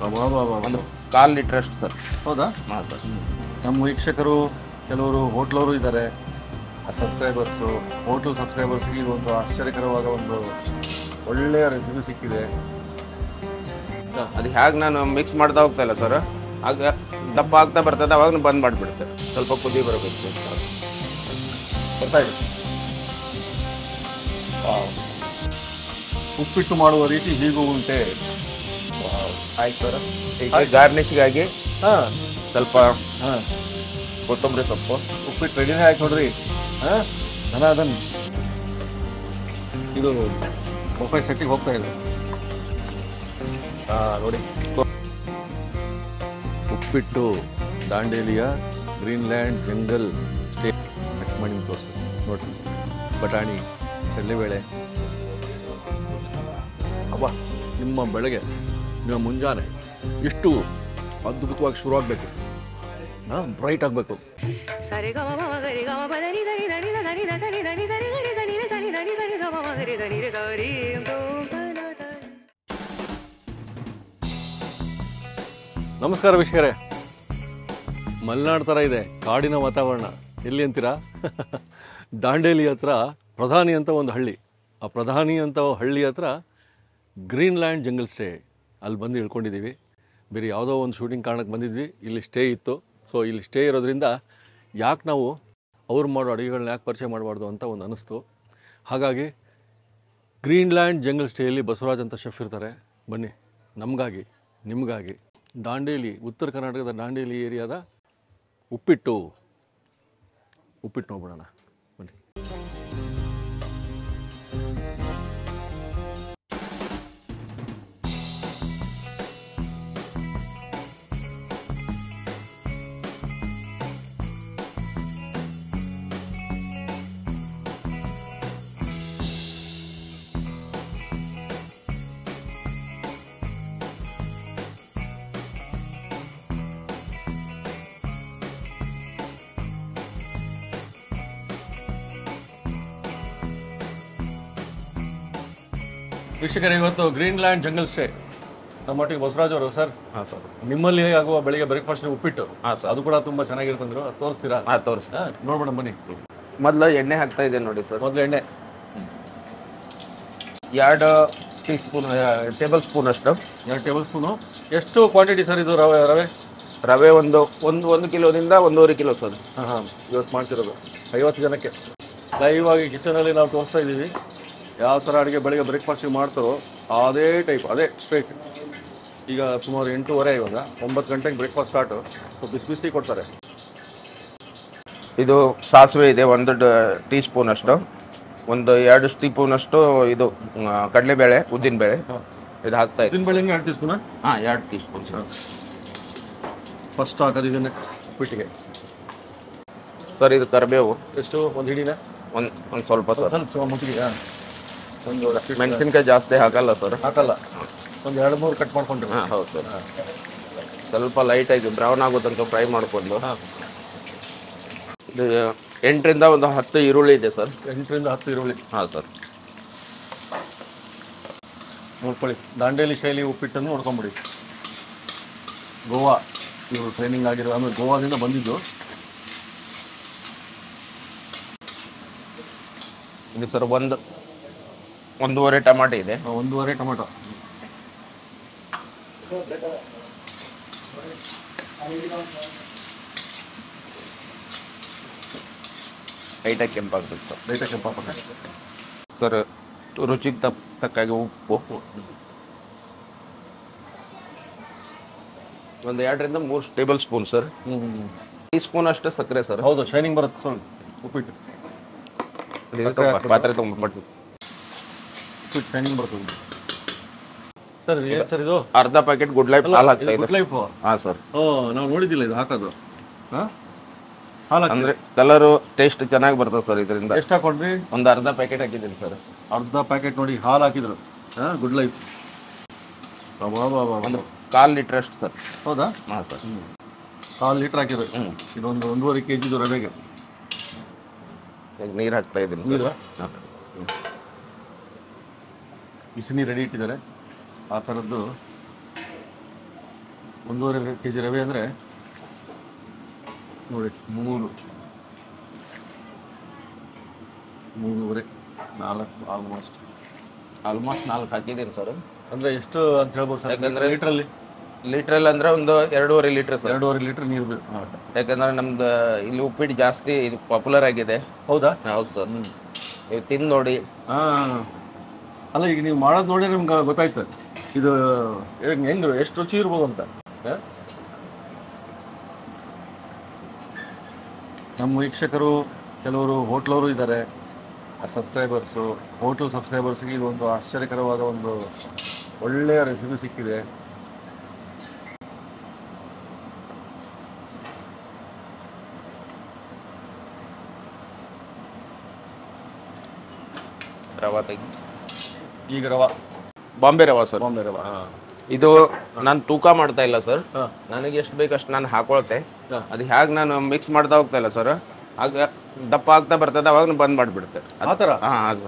ಒಂದು 1/4 ಲೀಟರ್ ಅಷ್ಟು ಸರ್. ಹೌದಾ? ಹಾಂ ಸರ್. ನಮ್ಮ ವೀಕ್ಷಕರು ಕೆಲವರು ಹೋಟ್ಲವರು ಇದ್ದಾರೆ, ಸಬ್ಸ್ಕ್ರೈಬರ್ಸು, ಹೋಟ್ಲ್ ಸಬ್ಸ್ಕ್ರೈಬರ್ಸ್ಗೆ ಇದು ಒಂದು ಆಶ್ಚರ್ಯಕರವಾದ ಒಂದು ಒಳ್ಳೆಯ ರೆಸಿಪಿ ಸಿಕ್ಕಿದೆ. ಅದು ಹೇಗೆ ನಾನು ಮಿಕ್ಸ್ ಮಾಡ್ತಾ ಹೋಗ್ತಾ ಇಲ್ಲ ಸರ್, ಆಗ ದಪ್ಪ ಆಗ್ತಾ ಬರ್ತದೆ, ಅವಾಗ ಬಂದ್ ಮಾಡಿಬಿಡುತ್ತೆ. ಸ್ವಲ್ಪ ಕುದಿ ಬರಬೇಕು ಸರ್. ಬರ್ತಾ ಇದೆ. ಉಪ್ಪಿಟ್ಟು ಮಾಡುವ ರೀತಿ ಹೀಗೂ ಉಂಟೆ. ಆಯ್ತು ಸರ್. ಈಗ ಗಾರ್ನಿಷ್ಗಾಗಿ ಹಾಂ, ಸ್ವಲ್ಪ ಕೊತ್ತಂಬರಿ ಸೊಪ್ಪು. ಉಪ್ಪಿಟ್ಟು ರೆಡಿನೇ ಆಯ್ತು ನೋಡ್ರಿ. ಹಾಂ, ಧನಾಧನ್ ಇದು ಬೊಫೆ ಸೆಟ್ಟಿಗೆ ಹೋಗ್ತಾ ಇದೆ. ನೋಡಿ, ಉಪ್ಪಿಟ್ಟು ದಾಂಡೇಲಿಯ ಗ್ರೀನ್ಲ್ಯಾಂಡ್ ಜಂಗಲ್ ಸ್ಟೇ ಕಟ್ ಮಾಡಿ ತೋರಿಸ್ತಾರೆ ನೋಡ್ರಿ. ಬಟಾಣಿ, ಕಡಲೆಬೇಳೆ. ಅಬ್ಬಾ, ನಿಮ್ಮ ಬೆಳಗ್ಗೆ, ನಿಮ್ಮ ಮುಂಜಾನೆ ಎಷ್ಟು ಅದ್ಭುತವಾಗಿ ಶುರುವಾಗಬೇಕು, ಬ್ರೈಟ್ ಆಗಬೇಕು. ನಮಸ್ಕಾರ ವೀಕ್ಷಕರೇ. ಮಲೆನಾಡು ಥರ ಇದೆ ಕಾಡಿನ ವಾತಾವರಣ. ಎಲ್ಲಿ ಅಂತೀರಾ? ದಾಂಡೇಲಿ ಹತ್ರ ಪ್ರಧಾನಿ ಅಂತ ಒಂದು ಹಳ್ಳಿ. ಆ ಪ್ರಧಾನಿ ಅಂತ ಹಳ್ಳಿ ಹತ್ರ ಗ್ರೀನ್ಲ್ಯಾಂಡ್ ಜಂಗಲ್ ಸ್ಟೇ, ಅಲ್ಲಿ ಬಂದು ಇಳ್ಕೊಂಡಿದ್ದೀವಿ. ಬೇರೆ ಯಾವುದೋ ಒಂದು ಶೂಟಿಂಗ್ ಕಾರಣಕ್ಕೆ ಬಂದಿದ್ವಿ, ಇಲ್ಲಿ ಸ್ಟೇ ಇತ್ತು. ಸೊ ಇಲ್ಲಿ ಸ್ಟೇ ಇರೋದ್ರಿಂದ ಯಾಕೆ ನಾವು ಅವ್ರು ಮಾಡೋ ಅಡುಗೆಗಳನ್ನ ಯಾಕೆ ಪರಿಚಯ ಮಾಡಬಾರ್ದು ಅಂತ ಒಂದು ಅನ್ನಿಸ್ತು. ಹಾಗಾಗಿ ಗ್ರೀನ್ಲ್ಯಾಂಡ್ ಜಂಗಲ್ ಸ್ಟೇಯಲ್ಲಿ ಬಸವರಾಜ್ ಅಂತ ಶೆಫ್ ಇರ್ತಾರೆ. ಬನ್ನಿ, ನಮಗಾಗಿ ನಿಮಗಾಗಿ ದಾಂಡೇಲಿ, ಉತ್ತರ ಕರ್ನಾಟಕದ ದಾಂಡೇಲಿ ಏರಿಯಾದ ಉಪ್ಪಿಟ್ಟು ನೋಡ್ಬಿಡೋಣ ಬನ್ನಿ. ವೀಕ್ಷಕರೇ, ಇವತ್ತು ಗ್ರೀನ್ಲ್ಯಾಂಡ್ ಜಂಗಲ್ ಸ್ಟೇ ನಮ್ಮೊಟ್ಟಿಗೆ ಬಸವರಾಜ್ ಅವರು. ಸರ್, ಹಾಂ ಸರ್. ನಿಮ್ಮಲ್ಲಿ ಆಗುವ ಬೆಳಿಗ್ಗೆ ಬ್ರೇಕ್ಫಾಸ್ಟ್ ಉಪ್ಪಿಟ್ಟು. ಹಾಂ ಸರ್. ಅದು ಕೂಡ ತುಂಬ ಚೆನ್ನಾಗಿರ್ತಂದ್ರು, ತೋರಿಸ್ತೀರಾ? ಹಾಂ, ತೋರಿಸಿ. ನೋಡ್ಬೇಡ ಬನ್ನಿ. ಮೊದಲು ಎಣ್ಣೆ ಹಾಕ್ತಾ ಇದೆ ನೋಡಿ ಸರ್. ಮೊದಲು ಎಣ್ಣೆ 2 ಟೇಬಲ್ ಸ್ಪೂನ್ ಅಷ್ಟು. 2 ಟೇಬಲ್ ಸ್ಪೂನು. ಎಷ್ಟು ಕ್ವಾಂಟಿಟಿ ಸರ್ ಇದು ರವೆ ಒಂದು ಕಿಲೋದಿಂದ 1.5 ಕಿಲೋ ಸರ್. ಹಾಂ, ಇವತ್ತು ಮಾಡ್ತಿರೋದು 50 ಜನಕ್ಕೆ. ಲೈವ್ ಆಗಿ ಕಿಚನಲ್ಲಿ ನಾವು ತೋರಿಸ್ತಾ ಇದ್ದೀವಿ. ಯಾವ ಥರ ಅಡುಗೆ ಬೆಳಿಗ್ಗೆ ಬ್ರೇಕ್ಫಾಸ್ಟಿಗೆ ಮಾಡ್ತಾರೋ ಅದೇ ಟೈಪ್, ಅದೇ ಸ್ಟ್ರೈಟ್. ಈಗ ಸುಮಾರು 8:30 ಇವಾಗ, 9 ಗಂಟೆಗೆ ಬ್ರೇಕ್ಫಾಸ್ಟ್ ಸ್ಟಾರ್ಟು. ಸೊ ಬಿಸಿ ಕೊಡ್ತಾರೆ. ಇದು ಸಾಸಿವೆ ಇದೆ 1 ಟೀ ಸ್ಪೂನ್ ಅಷ್ಟು. 2 ಸ್ಪೂನ್ ಅಷ್ಟು ಇದು ಕಡಲೆಬೇಳೆ, ಉದ್ದಿನಬೇಳೆ ಇದು ಹಾಕ್ತಾ ಇದೆ. ಉದ್ದಿನಬೇಳೆ 2 ಟೀ ಸ್ಪೂನಾ? ಹಾಂ, 2 ಟೀ ಸ್ಪೂನ್ ಸರ್. ಫಸ್ಟ್ ಹಾಕೋದು ಇದನ್ನೇ ಉಪ್ಪಿಟ್ಟಿಗೆ. ಸರ್, ಇದು ಕರಿಬೇವು ಎಷ್ಟು? ಒಂದು ಹಿಡಿನ? ಒಂದು ಸ್ವಲ್ಪ ಸರ್. ಸ್ವಲ್ಪ ಮುಟ್ಟಿಗೆ. ಒಂದು ಮೆಣಸಿನ್ಕಾಯಿ ಜಾಸ್ತಿ ಹಾಕಲ್ಲ ಸರ್. ಹಾಕಲ್ಲ, ಒಂದು 2-3 ಕಟ್ ಮಾಡ್ಕೊಂಡ್ರಿ. ಹಾಂ, ಹೌದು ಸರ್. ಸ್ವಲ್ಪ ಲೈಟಾಗಿ ಬ್ರೌನ್ ಆಗೋ ತನಕ ಫ್ರೈ ಮಾಡಿಕೊಂಡು. ಇದು 8ರಿಂದ 10 ಈರುಳ್ಳಿ ಇದೆ ಸರ್. 8ರಿಂದ 10 ಈರುಳ್ಳಿ. ಹಾಂ ಸರ್. ನೋಡ್ಕೊಳ್ಳಿ, ದಾಂಡೇಲಿ ಶೈಲಿ ಉಪ್ಪಿಟ್ಟನ್ನು ನೋಡ್ಕೊಂಬಿಡಿ. ಗೋವಾ ಇವರು ಟ್ರೈನಿಂಗ್ ಆಗಿರೋ, ಆಮೇಲೆ ಗೋವಾದಿಂದ ಬಂದಿದ್ದು. ಇದು ಸರ್ 1.5 ಟಮಾಟೆ ಇದೆ. 1.5 ಟೊಮೆಟೊ. ಲೈಟಾಗಿ ಕೆಂಪಾಗ್ಬೇಕು ಸರ್. ಲೈಟಾಗಿ ಕೆಂಪಾಗ್ಬೇಕು ಸರ್. ರುಚಿಗೆ ತಕ್ಕಾಗಿ ಉಪ್ಪು. 2ರಿಂದ 3 table spoon sir. Tea spoon ಅಷ್ಟು ಸಕ್ಕರೆ ಸರ್. ಹೌದು, ಶೈನಿಂಗ್ ಬರುತ್ತೆ ಸರ್ ಉಪ್ಪಿಟ್ಟು. ಪಾತ್ರೆ ತೊಗೊಂಡ್ಬಿಟ್ಟು ಉಪ್ಪಿಟ್ಟು ಶೈನಿಂಗ್ ಬರ್ತದೆ ಸರ್. ಏನು ಸರ್ ಇದು? ಅರ್ಧ ಪ್ಯಾಕೆಟ್ ಗುಡ್ ಲೈಫ್ ಹಾಲು ಹಾಕ್ತಾ ಇದೆ. Good life? ಹಾಂ ಸರ್. ನಾವು ನೋಡಿದ್ದಿಲ್ಲ ಇದು ಹಾಕೋದು. ಹಾಲು ಅಂದರೆ ಕಲರು ಟೇಸ್ಟ್ ಚೆನ್ನಾಗಿ ಬರ್ತದೆ ಸರ್ ಇದರಿಂದ. ಎಷ್ಟು ಹಾಕೊಂಡ್ರಿ? ಒಂದು ಅರ್ಧ ಪ್ಯಾಕೆಟ್ ಹಾಕಿದ್ದೀನಿ ಸರ್. ಅರ್ಧ ಪ್ಯಾಕೆಟ್ ನೋಡಿ ಹಾಲು ಹಾಕಿದ್ರು. Good life. ಒಂದು 1/4 ಲೀಟರ್ ಅಷ್ಟು ಸರ್. ಹೌದಾ? ಹಾಂ ಸರ್. 1/4 ಲೀಟರ್ ಹಾಕಿದ್ರು. ಇದೊಂದು 1.5 kg ರವೆಗೆ. ಈಗ ನೀರು ಹಾಕ್ತಾ ಇದ್ದೀನಿ. ನೀರು ಬಿಸಿ ನೀರು ರೆಡಿ ಇಟ್ಟಿದ್ದಾರೆ. ಆ ಥರದ್ದು 1.5 kg ರವೆ ಅಂದರೆ ನೋಡಿ 3.5 4 ಆಲ್ಮೋಸ್ಟ್ 4 ಹಾಕಿದ್ದೀನಿ ಸರ್. ಅಂದರೆ ಎಷ್ಟು ಅಂತ ಹೇಳ್ಬೋದು ಸರ್? ಯಾಕಂದ್ರೆ ಲೀಟ್ರಲ್ಲಿ ಅಂದ್ರೆ ಒಂದು 2.5 ಲೀಟ್ರ್ ಸರ್. 2.5 ಲೀಟ್ರ್ ನೀರು ಬೇಕು. ಯಾಕಂದ್ರೆ ನಮ್ದು ಇಲ್ಲಿ ಉಪ್ಪಿಟ್ಟು ಜಾಸ್ತಿ ಇದು ಪಾಪ್ಯುಲರ್ ಆಗಿದೆ. ಹೌದಾ? ಹೌದು ಸರ್. ನೀವು ತಿಂದು ನೋಡಿ. ಹಾಂ, ಅಲ್ಲ ಈಗ ನೀವು ಮಾಡೋದು ನೋಡಿ ನಿಮ್ಗೆ ಗೊತ್ತಾಯ್ತು ಇದು ಹೆಂಗೆ ಎಷ್ಟು ರುಚಿ ಇರ್ಬೋದು ಅಂತ. ನಮ್ಮ ವೀಕ್ಷಕರು ಕೆಲವರು ಹೋಟ್ಲವರು ಇದ್ದಾರೆ, ಸಬ್ಸ್ಕ್ರೈಬರ್ಸು. ಹೋಟ್ಲ್ ಸಬ್ಸ್ಕ್ರೈಬರ್ಸ್ಗೆ ಇದು ಒಂದು ಆಶ್ಚರ್ಯಕರವಾದ ಒಂದು ಒಳ್ಳೆಯ ರೆಸಿಪಿ ಸಿಕ್ಕಿದೆ. ರವಾ ತೆಗಿ. ಈಗ ರವಾ ಬಾಂಬೆ ರವಾ ಸರ್. ಬಾಂಬೆ ರವಾ. ಇದು ನಾನು ತೂಕ ಮಾಡ್ತಾ ಇಲ್ಲ ಸರ್. ನನಗೆ ಎಷ್ಟು ಬೇಕು ಅಷ್ಟು ನಾನು ಹಾಕೊಳ್ತೆ. ಅದು ಹೇಗೆ ನಾನು ಮಿಕ್ಸ್ ಮಾಡ್ತಾ ಹೋಗ್ತಾ ಇಲ್ಲ ಸರ್, ಆಗ ದಪ್ಪ ಆಗ್ತಾ ಬರ್ತದೆ, ಅವಾಗ ಬಂದ್ ಮಾಡಿಬಿಡುತ್ತೆ ಆ ಥರ. ಹಾಂ,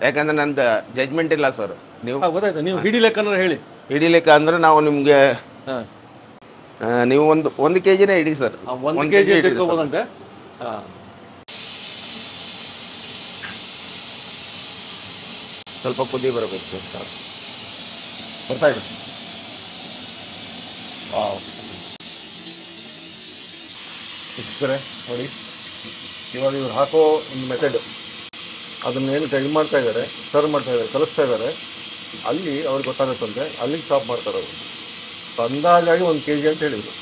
ಯಾಕಂದ್ರೆ ನಂದು ಜಜ್ಮೆಂಟ್ ಇಲ್ಲ ಸರ್. ನೀವು ಗೊತ್ತಾಯ್ತು, ನೀವು ಹಿಡಿ ಲೆಕ್ಕನ ಹೇಳಿ. ಹಿಡಿಲಿಕ್ಕೆ ಅಂದ್ರೆ ನಾವು ನಿಮಗೆ ನೀವು ಒಂದು kg ಹಿಡಿ ಸರ್. 1 kg ತೆಗೆದುಕೋಬೋದಂತೆ. ಸ್ವಲ್ಪ ಕುದಿ ಬರಬೇಕು ಸರ್. ಬರ್ತಾ ಇದೆ. ನೋಡಿ ಇವಾಗ ಇವ್ರು ಹಾಕೋ ಒಂದು ಮೆಥಡ್, ಅದನ್ನೇನು ಇದು ಮಾಡ್ತಾ ಇದ್ದಾರೆ, ಸರ್ವ್ ಮಾಡ್ತಾ ಇದ್ದಾರೆ, ಕಲಿಸ್ತಾ ಇದ್ದಾರೆ, ಅಲ್ಲಿ ಅವ್ರಿಗೆ ಗೊತ್ತಾಗುತ್ತಂತೆ, ಅಲ್ಲಿಗೆ ಸ್ಟಾಪ್ ಮಾಡ್ತಾರೆ ಅವರು. ಅಂದಾಜಾಗಿ 1 kg ಅಂತ ಹೇಳಿದರು.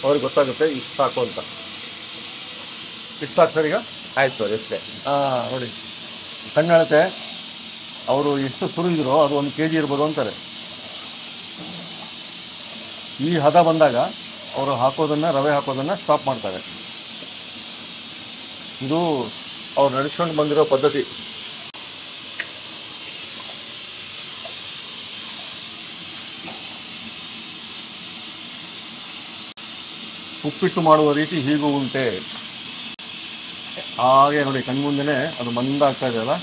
ಅವ್ರಿಗೆ ಗೊತ್ತಾಗುತ್ತೆ ಇಷ್ಟು ಸಾಕು ಅಂತ. ಇಷ್ಟು ಸಾಕು ಸರ್ ಈಗ? ಆಯ್ತು ಸರ್, ಇಷ್ಟೇ. ನೋಡಿ ಕಣ್ಣಳತೆ ಅವರು ಎಷ್ಟು ಸುರಿದಿರೋ ಅದು 1 kg ಇರ್ಬೋದು ಅಂತಾರೆ. ಈ ಹದ ಬಂದಾಗ ಅವರು ರವೆ ಹಾಕೋದನ್ನು ಸ್ಟಾಪ್ ಮಾಡ್ತಾರೆ. ಇದು ಅವ್ರು ನಡೆಸ್ಕೊಂಡು ಬಂದಿರೋ ಪದ್ಧತಿ. ಉಪ್ಪಿಟ್ಟು ಮಾಡುವ ರೀತಿ ಹೀಗೂ ಉಂಟೆ. ಹಾಗೆ ನೋಡಿ ಕಣ್ಮುಂದೆನೇ ಅದು ಮಂದಾಗ್ತಾ ಇದೆಯಲ್ಲ,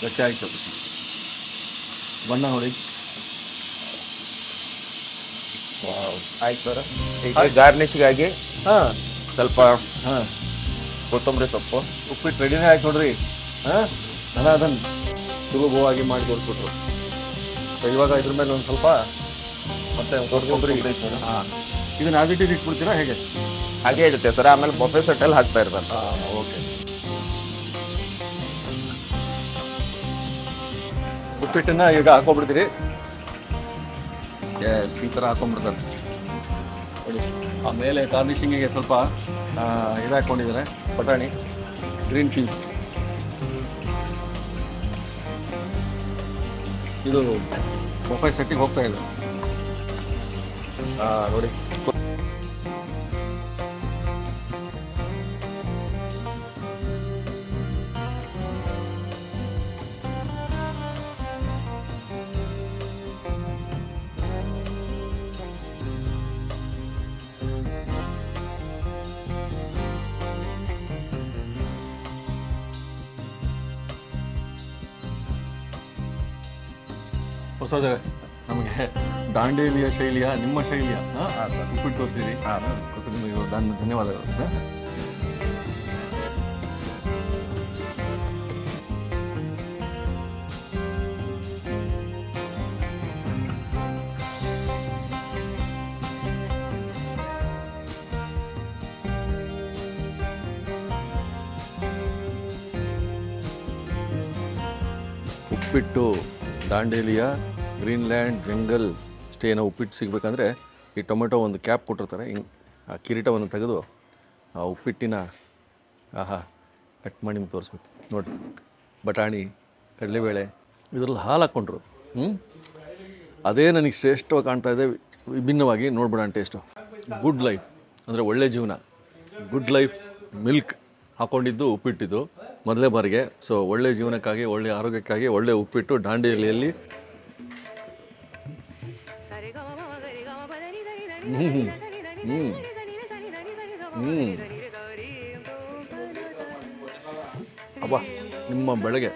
ಗಟ್ಟಿ ಆಯ್ತು. ಬಣ್ಣ ನೋಡಿ. ಆಯ್ತು ಸರ್. ಈಗ ಗಾರ್ನಿಷ್ಗಾಗಿ ಸ್ವಲ್ಪ ಕೊತ್ತಂಬರಿ ಸೊಪ್ಪು. ಉಪ್ಪಿಟ್ಟು ರೆಡಿನೇ ಆಯ್ತು ನೋಡ್ರಿ. ಅದನ್ನು ಸುಲಭವಾಗಿ ಮಾಡಿ ತೋರಿಸ್ಬಿಟ್ರು. ಇವಾಗ ಇದ್ರ ಮೇಲೆ ಒಂದು ಸ್ವಲ್ಪ ಮತ್ತೆ ಕೊತ್ತಂಬರಿ. ಇದನ್ನ ಆದಿಟ್ಟು ಇಟ್ಬಿಡ್ತೀರಾ ಹೇಗೆ? ಹಾಗೆ ಇರುತ್ತೆ ಸರ್. ಆಮೇಲೆ ಬಫೆ ಸೆಟ್ಟಲ್ಲಿ ಹಾಕ್ತಾ ಇರ್ತಾರೆ. ಓಕೆ. ಉಪ್ಪಿಟ್ಟನ್ನ ಈಗ ಹಾಕೊಂಡ್ಬಿಡ್ತೀರಿ. ಎಸ್, ಈ ಥರ ಹಾಕೊಂಡ್ಬಿಡ್ತಾರೆ. ಆಮೇಲೆ ಗಾರ್ನಿಷಿಂಗಿಗೆ ಸ್ವಲ್ಪ ಇದು ಹಾಕ್ಕೊಂಡಿದ್ದಾರೆ, ಬಟಾಣಿ, ಗ್ರೀನ್ ಪೀಸ್. ಇದು ಬಫೆ ಸೆಟ್ಟಿಗೆ ಹೋಗ್ತಾ ಇದೆ ನೋಡಿ. ಹೊಸದೇ ನಮಗೆ ದಾಂಡೇಲಿಯ ಶೈಲಿಯ, ನಿಮ್ಮ ಶೈಲಿಯ ಉಪ್ಪಿಟ್ಟು ತೋರಿಸಿರಿ. ನಿಮಗೆ ಧನ್ಯವಾದಗಳು. ಉಪ್ಪಿಟ್ಟು ದಾಂಡೇಲಿಯ ಗ್ರೀನ್ಲ್ಯಾಂಡ್ ಜಂಗಲ್ ಸ್ಟೇನ ಉಪ್ಪಿಟ್ಟು ಸಿಗಬೇಕಂದ್ರೆ ಈ ಟೊಮೆಟೊ ಒಂದು ಕ್ಯಾಪ್ ಕೊಟ್ಟಿರ್ತಾರೆ. ಹಿಂಗೆ ಆ ಕಿರೀಟವನ್ನು ತೆಗೆದು ಆ ಉಪ್ಪಿಟ್ಟಿನ ಕಟ್ ಮಾಡಿ ನಿಮ್ಗೆ ತೋರಿಸ್ಬೇಕು ನೋಡಿ. ಬಟಾಣಿ, ಕಡಲೆಬೇಳೆ, ಇದರಲ್ಲಿ ಹಾಲು ಹಾಕ್ಕೊಂಡ್ರು. ಅದೇ ನನಗೆ ಶ್ರೇಷ್ಠವಾಗಿ ಕಾಣ್ತಾ ಇದೆ. ವಿಭಿನ್ನವಾಗಿ ನೋಡ್ಬಿಡೋಣ ಟೇಸ್ಟು. ಗುಡ್ ಲೈಫ್ ಅಂದರೆ ಒಳ್ಳೆ ಜೀವನ, ಗುಡ್ ಲೈಫ್ ಮಿಲ್ಕ್ ಹಾಕ್ಕೊಂಡಿದ್ದು ಉಪ್ಪಿಟ್ಟಿದ್ದು ಮೊದಲೇ ಬಾರಿಗೆ. ಸೊ ಒಳ್ಳೆ ಜೀವನಕ್ಕಾಗಿ, ಒಳ್ಳೆ ಆರೋಗ್ಯಕ್ಕಾಗಿ ಒಳ್ಳೆ ಉಪ್ಪಿಟ್ಟು ದಾಂಡೇಲಿಯಲ್ಲಿ. ಅಬ್ಬಾ, ನಿಮ್ಮ ಬೆಳಗ್ಗೆ,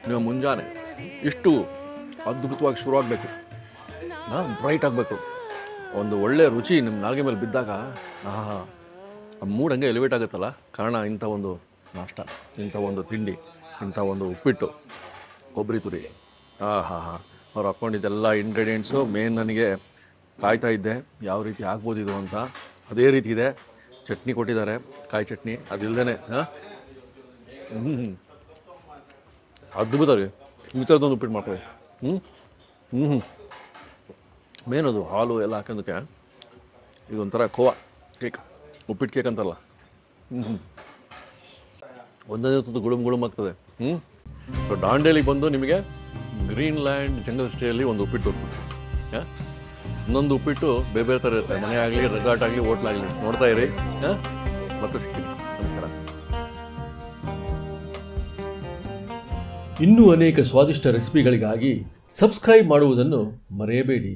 ನಿಮ್ಮ ಮುಂಜಾನೆ ಇಷ್ಟು ಅದ್ಭುತವಾಗಿ ಶುರುವಾಗಬೇಕು, ಬ್ರೈಟ್ ಆಗಬೇಕು, ಒಂದು ಒಳ್ಳೆಯ ರುಚಿ ನಿಮ್ಮ ನಾಲ್ಗೆ ಮೇಲೆ ಬಿದ್ದಾಗ ಆ ಮೂಡ್ ಹಂಗೆ ಎಲಿವೇಟ್ ಆಗುತ್ತಲ್ಲ. ಕಾರಣ ಇಂಥ ಒಂದು ನಾಷ್ಟ, ಇಂಥ ಒಂದು ತಿಂಡಿ, ಇಂಥ ಒಂದು ಉಪ್ಪಿಟ್ಟು, ಕೊಬ್ಬರಿ ತುರಿ, ಅವ್ರು ಹಾಕ್ಕೊಂಡಿದ್ದೆಲ್ಲ ಇಂಗ್ರೀಡಿಯೆಂಟ್ಸು ಮೇನ್ ನನಗೆ ಕಾಯ್ತಾ ಇದ್ದೆ ಯಾವ ರೀತಿ ಆಗ್ಬೋದು ಇದು ಅಂತ. ಅದೇ ರೀತಿ ಇದೆ. ಚಟ್ನಿ ಕೊಟ್ಟಿದ್ದಾರೆ, ಕಾಯಿ ಚಟ್ನಿ, ಅದಿಲ್ಲದೇ ಅದ್ಭುತ ರೀ. ಈ ಥರದೊಂದು ಉಪ್ಪಿಟ್ಟು ಮಾಡ್ತಾರೆ. ಮೇನ್ ಅದು ಹಾಲು ಎಲ್ಲ ಹಾಕೋದಕ್ಕೆ ಇದೊಂಥರ ಖೋವಾ ಕೇಕ್, ಉಪ್ಪಿಟ್ಟು ಕೇಕ್ ಅಂತಲ್ಲ. ಒಂದನೇ ಹೊತ್ತು ಗುಳುಮ್ ಆಗ್ತದೆ. ಸೊ ದಾಂಡೇಲಿಗೆ ಬಂದು ನಿಮಗೆ ಗ್ರೀನ್ಲ್ಯಾಂಡ್ ಜಂಗಲ್ ಸ್ಟೇಯಲ್ಲಿ ಒಂದು ಉಪ್ಪಿಟ್ಟು ಹೋಗ್ಬಿಟ್ಟು, ಇನ್ನೊಂದು ಉಪ್ಪಿಟ್ಟು ಬೇರೆ ಬೇರೆ ಥರ ಇರುತ್ತೆ. ಮನೆ ಆಗಲಿ, ರೆಸಾರ್ಟ್ ಆಗಲಿ, ಹೋಟ್ಲಾಗಲಿ, ನೋಡ್ತಾ ಇರಿ. ಮತ್ತೆ ಸಿಗ್ತೀನಿ. ನಮಸ್ಕಾರ. ಇನ್ನೂ ಅನೇಕ ಸ್ವಾದಿಷ್ಟ ರೆಸಿಪಿಗಳಿಗಾಗಿ ಸಬ್ಸ್ಕ್ರೈಬ್ ಮಾಡುವುದನ್ನು ಮರೆಯಬೇಡಿ.